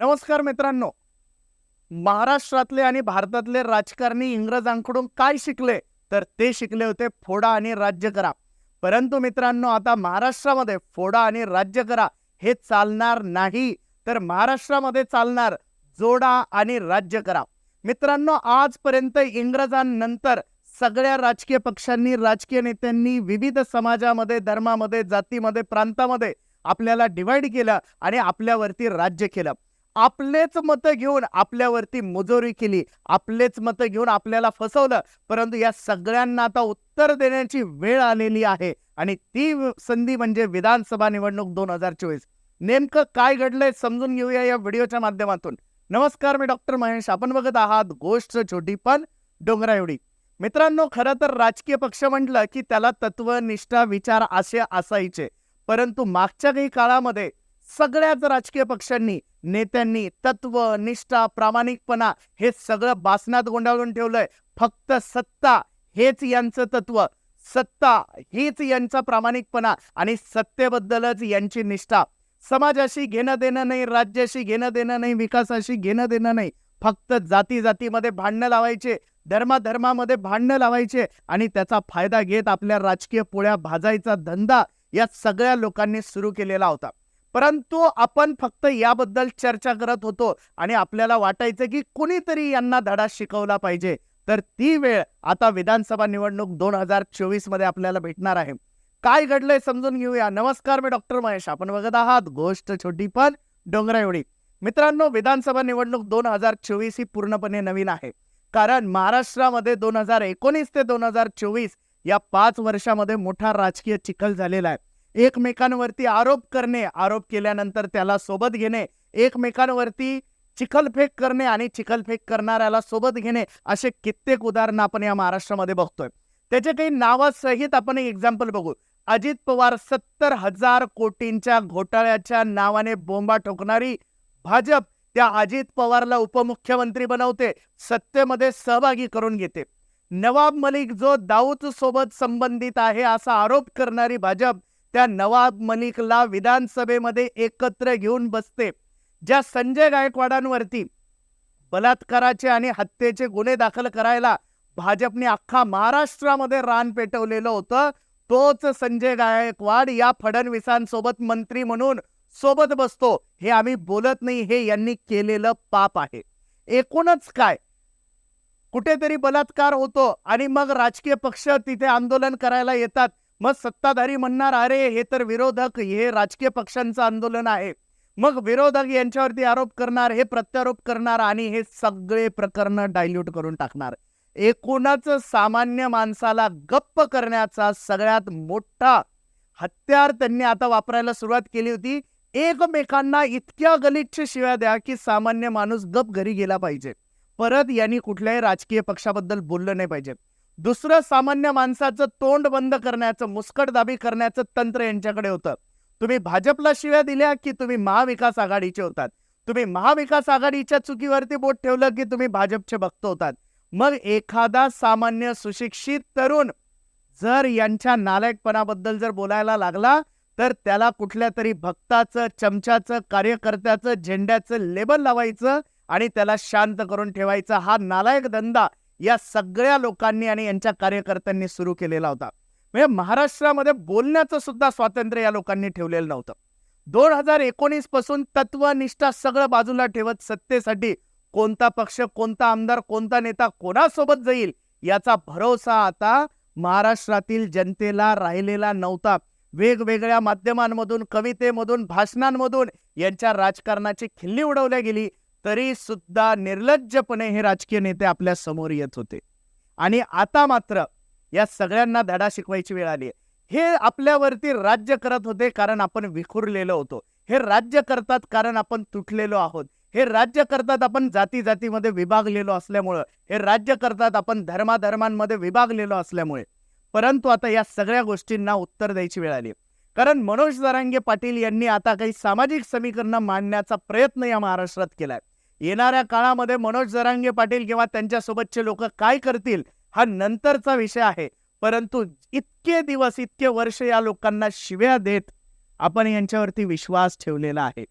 नमस्कार मित्रांनो. महाराष्ट्रातले आणि भारतातले राजकारणी इंग्रजांकडून काय शिकले? तर ते शिकले होते फोडा आणि राज्य करा. परंतु मित्रांनो, आता महाराष्ट्रामध्ये फोडा आणि राज्य करा हे चालणार नाही, तर महाराष्ट्रामध्ये चालणार जोडा आणि राज्य करा. मित्रांनो, आजपर्यंत इंग्रजांनंतर सगळ्या राजकीय पक्षांनी, राजकीय नेत्यांनी विविध समाजामध्ये, धर्मामध्ये, जातीमध्ये, प्रांतामध्ये आपल्याला डिवाइड केलं आणि आपल्यावरती राज्य केलं. आपलेच मतं घेऊन आपल्यावरती मुजोरी केली, आपलेच मतं घेऊन आपल्याला फसवलं. परंतु या सगळ्यांना आता उत्तर देण्याची वेळ आलेली आहे आणि ती संधी म्हणजे विधानसभा निवडणूक 2024. नेमकं काय घडलंय समजून घेऊया या व्हिडिओच्या माध्यमातून. नमस्कार, मी डॉक्टर महेश. आपण बघत आहात गोष्ट छोटी पण डोंगरा एवढी. मित्रांनो, खरं तर राजकीय पक्ष म्हटलं की त्याला तत्व, निष्ठा, विचार असे असायचे. परंतु मागच्या काही काळामध्ये सगळ्याच राजकीय पक्षांनी, नेत्यांनी तत्व, निष्ठा, प्रामाणिकपणा हे सगळं बासनात गुंडाळून ठेवलंय. फक्त सत्ता हेच यांचं तत्व, सत्ता हीच यांचा प्रामाणिकपणा आणि सत्तेबद्दलच यांची निष्ठा. समाजाशी घेणं देणं नाही, राज्याशी घेणं देणं नाही, विकासाशी घेणं देणं नाही. फक्त जाती जातीमध्ये भांडणं लावायचे, धर्मामध्ये भांडणं लावायचे आणि त्याचा फायदा घेत आपल्या राजकीय पोळ्या भाजायचा धंदा या सगळ्या लोकांनी सुरू केलेला होता. परंतु आपण फक्त याबद्दल चर्चा करत होतो आणि आपल्याला वाटायचं की कुणीतरी यांना धडा शिकवला पाहिजे. तर ती वेळ आता विधानसभा निवडणूक 2024 मध्ये आपल्याला भेटणार आहे. काय घडलंय समजून घेऊया. नमस्कार, मी डॉक्टर महेश. आपण बघत आहात गोष्ट छोटी पण डोंगरा एवढी. मित्रांनो, विधानसभा निवडणूक 2024 ही पूर्णपणे नवीन आहे. कारण महाराष्ट्रामध्ये 2019 ते 2024 या 5 वर्षामध्ये मोठा राजकीय चिखल झालेला आहे. एकमेकांवरती आरोप करणे, आरोप केल्यानंतर त्याला सोबत घेणे, एकमेकांवरती चिखलफेक करणे आणि चिखलफेक करणाऱ्याला सोबत घेणे, असे कित्येक उदाहरणं आपण या महाराष्ट्रामध्ये बघतोय. त्याचे काही नावासहित आपण एक एक्झाम्पल बघू. अजित पवार 70,000 कोटींच्या घोटाळ्याच्या नावाने बोंबा ठोकणारी भाजप त्या अजित पवारला उपमुख्यमंत्री बनवते, सत्तेमध्ये सहभागी करून घेते. नवाब मलिक जो दाऊद सोबत संबंधित आहे असा आरोप करणारी भाजप त्या नवाब मलिकला विधानसभेमध्ये एकत्र घेऊन बसते. ज्या संजय गायकवाडांवरती बलात्काराचे आणि हत्येचे गुन्हे दाखल करायला भाजपने अख्खा महाराष्ट्रामध्ये रान पेटवलेलं होतं, तोच संजय गायकवाड या फडणवीसांसोबत मंत्री म्हणून सोबत बसतो. हे आम्ही बोलत नाही, हे यांनी केलेलं पाप आहे. एकूणच काय, कुठेतरी बलात्कार होतो आणि मग राजकीय पक्ष तिथे आंदोलन करायला येतात. मग सत्ताधारी म्हणणार, अरे हे तर विरोधक, हे राजकीय पक्षांचं आंदोलन आहे. मग विरोधक यांच्यावरती आरोप करणार, हे प्रत्यारोप करणार आणि हे सगळे प्रकरण डायल्यूट करून टाकणार. एकूणच सामान्य माणसाला गप्प करण्याचा सगळ्यात मोठा हत्यार त्यांनी आता वापरायला सुरुवात केली होती. एकमेकांना इतक्या गलिच्छ शिव्या द्या की सामान्य माणूस गप घरी गेला पाहिजे. परत यांनी कुठल्याही राजकीय पक्षाबद्दल बोललं नाही पाहिजे. दुसरं, सामान्य माणसाचं तोंड बंद करण्याचं, मुस्कटदाबी करण्याचं तंत्र यांच्याकडे होतं. तुम्ही भाजपला शिव्या दिल्या की तुम्ही महाविकास आघाडीचे होतात. तुम्ही महाविकास आघाडीच्या चुकीवरती बोट ठेवलं की तुम्ही भाजपचे भक्त होतात. मग एखादा सामान्य सुशिक्षित तरुण जर यांच्या नालायकपणाबद्दल जर बोलायला लागला तर त्याला कुठल्या तरी भक्ताचं, चमच्याचं, कार्यकर्त्याचं, झेंड्याचं लेबल लावायचं आणि त्याला शांत करून ठेवायचा. हा नालायक धंदा या सगळ्या लोकांनी आणि यांच्या कार्यकर्त्यांनी सुरू केलेला होता. म्हणजे महाराष्ट्रामध्ये बोलण्याचं सुद्धा स्वातंत्र्य या लोकांनी ठेवलेलं नव्हतं. 2019 पासून तत्वनिष्ठा सगळं बाजूला ठेवत सत्तेसाठी कोणता पक्ष, कोणता आमदार, कोणता नेता कोणासोबत जाईल याचा भरोसा आता महाराष्ट्रातील जनतेला राहिलेला नव्हता. वेगवेगळ्या माध्यमांमधून, कवितेमधून, भाषणांमधून यांच्या राजकारणाची खिल्ली उडवल्या गेली, तरी सुद्धा निर्लज्जपणे हे राजकीय नेते आपल्या समोर येत होते. आणि आता मात्र या सगळ्यांना धडा शिकवायची वेळ आली. हे आपल्यावरती राज्य करत होते कारण आपण विखुरलेलो होतो. हे राज्य करतात कारण आपण तुटलेलो आहोत. हे राज्य करतात आपण जाती जातीमध्ये विभागलेलो असल्यामुळं. हे राज्य करतात आपण धर्माधर्मांमध्ये विभागलेलो असल्यामुळे. परंतु आता या सगळ्या गोष्टींना उत्तर द्यायची वेळ आली. कारण मनोज जरांगे पाटील यांनी आता काही सामाजिक समीकरणं मांडण्याचा प्रयत्न या महाराष्ट्रात केलाय. येणाऱ्या काळामध्ये मनोज जरांगे पाटील किंवा त्यांच्यासोबतचे लोक काय करतील हा नंतरचा विषय आहे. परंतु इतके दिवस, इतके वर्ष या लोकांना शिव्या देत आपण यांच्यावरती विश्वास ठेवलेला आहे.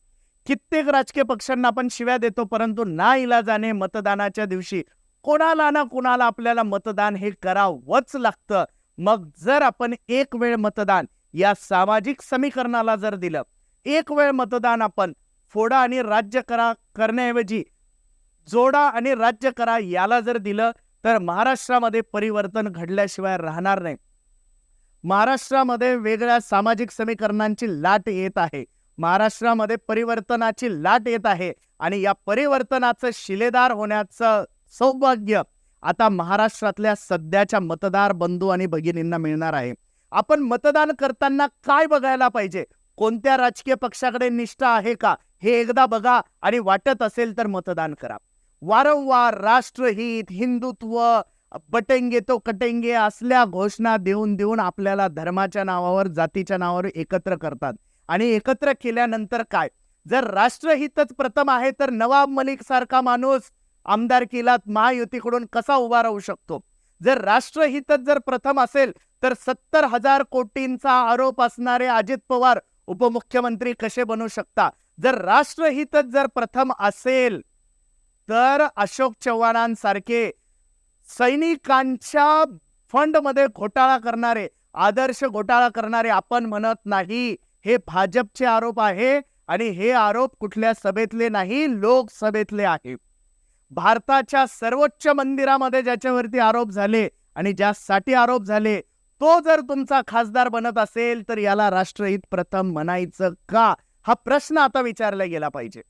कित्येक राजकीय पक्षांना आपण शिव्या देतो, परंतु नाइलाजाने मतदानाच्या दिवशी कोणाला ना कोणाला आपल्याला मतदान हे करावंच लागतं. मग जर आपण एक वेळ मतदान या सामाजिक समीकरणाला जर दिलं, एक वेळ मतदान आपण फोडा आणि राज्य करा करण्याऐवजी जोडा आणि राज्य करा याला जर दिलं, तर महाराष्ट्रामध्ये परिवर्तन घडल्याशिवाय राहणार नाही. महाराष्ट्रामध्ये वेगळ्या सामाजिक समीकरणांची लाट येत आहे. महाराष्ट्रामध्ये परिवर्तनाची लाट येत आहे आणि या परिवर्तनाचं शिलेदार होण्याचं सौभाग्य आता महाराष्ट्रातल्या सध्याच्या मतदार बंधू आणि भगिनींना मिळणार आहे. आपण मतदान करताना काय बघायला पाहिजे? कोणत्या राजकीय पक्षाकडे निष्ठा आहे का हे एकदा बघा आणि वाटत असेल तर मतदान करा. वारंवार राष्ट्रहित, हिंदुत्व, बटेंगे तो कटेंगे असल्या घोषणा देऊन देऊन आपल्याला धर्माच्या नावावर, जातीच्या नावावर एकत्र करतात. आणि एकत्र केल्यानंतर काय? जर राष्ट्रहितच प्रथम आहे तर नवाब मलिक सारखा माणूस आमदारकीला महायुतीकडून कसा उभा राहू शकतो? जर राष्ट्रहितच जर प्रथम असेल तर 70,000 कोटींचा आरोप असणारे अजित पवार उपमुख्यमंत्री कसे बनू शकता? जर राष्ट्रहितच जर प्रथम असेल तर अशोक चव्हाणांसारखे सैनिकांच्या फंडमध्ये घोटाळा करणारे, आदर्श घोटाळा करणारे आपण म्हणत नाही. हे भाजपचे आरोप आहे आणि हे आरोप कुठल्या सभेतले नाही, लोकसभेतले आहे. भारताच्या सर्वोच्च मंदिरामध्ये ज्याच्यावरती आरोप झाले आणि ज्यासाठी आरोप झाले, तो जर तुमचा खासदार बनत असेल तर याला राष्ट्रहित प्रथम म्हणायचं का? हा प्रश्न आता विचारला गेला पाहिजे.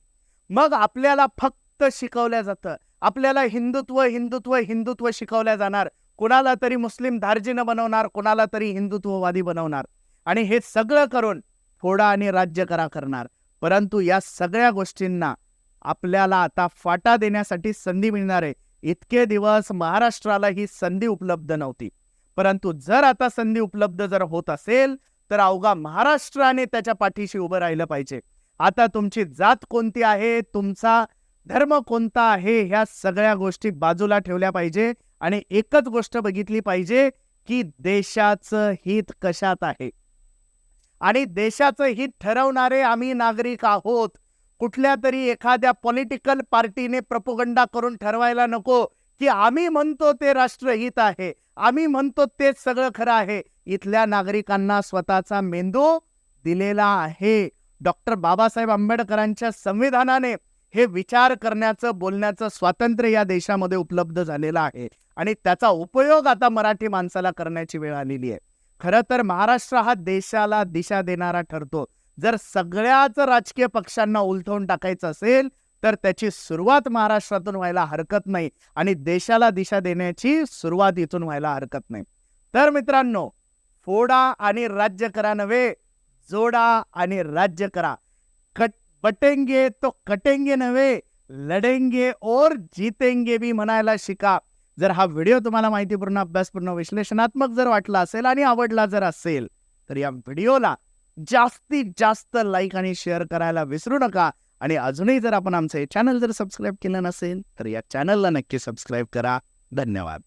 मग आपल्याला फक्त शिकवल्या जातं, आपल्याला हिंदुत्व हिंदुत्व हिंदुत्व शिकवल्या जाणार. कुणाला तरी मुस्लिम धार्जिनं बनवणार, कुणाला तरी हिंदुत्ववादी बनवणार आणि हे सगळं करून फोडा आणि राज्य करा करणार. परंतु या सगळ्या गोष्टींना आपल्याला आता फाटा देण्यासाठी संधी मिळणार आहे. इतके दिवस महाराष्ट्राला ही संधी उपलब्ध नव्हती, परंतु जर आता संधी उपलब्ध जर होत असेल तर अवघा महाराष्ट्राने त्याच्या पाठीशी उभं राहिलं पाहिजे. आता तुमची जात कोणती आहे, तुमचा धर्म कोणता आहे, ह्या सगळ्या गोष्टी बाजूला ठेवल्या पाहिजे आणि एकच गोष्ट बघितली पाहिजे की देशाचं हित कशात आहे. आणि देशाचं हित ठरवणारे आम्ही नागरिक आहोत. कुठल्या तरी एखाद्या पॉलिटिकल पार्टीने प्रोपगंडा करून ठरवायला नको की आम्ही म्हणतो ते राष्ट्रहित आहे, आम्ही म्हणतो तेच सगळं खरं आहे. इथल्या नागरिकांना स्वतःचा मेंदू दिलेला आहे. डॉक्टर बाबासाहेब आंबेडकरांच्या संविधानाने हे विचार करण्याचं, बोलण्याचं स्वातंत्र्य या देशामध्ये उपलब्ध झालेलं आहे आणि त्याचा उपयोग आता मराठी माणसाला करण्याची वेळ आलेली आहे. खरं तर महाराष्ट्र हा देशाला दिशा देणारा ठरतो. जर सगळ्याच राजकीय पक्षांना उलथवून टाकायचं असेल तर त्याची सुरुवात महाराष्ट्रातून व्हायला हरकत नाही आणि देशाला दिशा देण्याची सुरुवात इथून व्हायला हरकत नाही. तर मित्रांनो, फोडा आणि राज्य करा नव्हे, जोडा आणि राज्य करा. बटेंगे तो कटेंगे नव्हे, लढेंगे और जीतेंगे भी म्हणायला शिका. जर हा व्हिडिओ तुम्हाला माहितीपूर्ण, अभ्यासपूर्ण, विश्लेषणात्मक जर वाटला असेल आणि आवडला जर असेल तर या व्हिडिओला जास्तीत जास्त लाईक आणि शेअर करायला विसरू नका. आणि अजूनही जर आपण आमचं चॅनल जर सबस्क्राईब केलं नसेल तर या चॅनलला नक्की सबस्क्राईब करा. धन्यवाद.